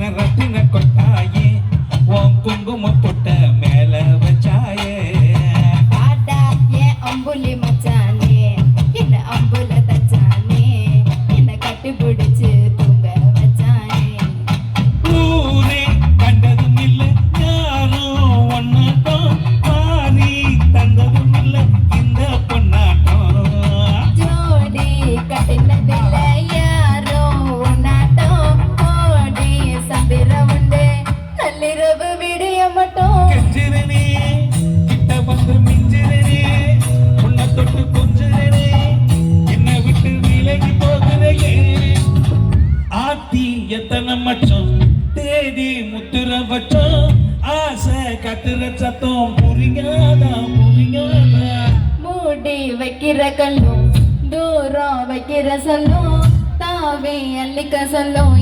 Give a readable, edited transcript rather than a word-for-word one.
ரத்தின கொட்டாயே உன் குங்கும பொட்ட மேல வச்சாயே பாட்டா ஏன் அம்புலி மச்சானே என்ன அம்புல தச்சானே என்ன கட்டி பிடிச்சு தூங்க வச்சானே ஊரே கண்டதும் இல்ல யாரும் ஒன்னாட்டம் பாரி தந்ததும் இல்ல இந்த பொன்னாட்டம் ஜோடி கட்டினதில்ல யாரோ ஒன்னாட்டம் ஓடி சந்திர உண்டு நள்ளிரவு விடிய மட்டும் கெஞ்சிரனே கிட்ட வந்து மிஞ்சிரனே உன்னை தொட்டு கொஞ்சிரனே என்னை விட்டு விலகி போகிறே ஆத்தி எத்தனை மச்சம் தேடி முத்துற வச்சோம் ஆசை கத்துற சத்தம் புரியாதா புரியாதா மூடி வைக்கிற கல்லும் தூரம் வைக்கிற சொல்லும் தாவே அள்ளிக்க சொல்லும்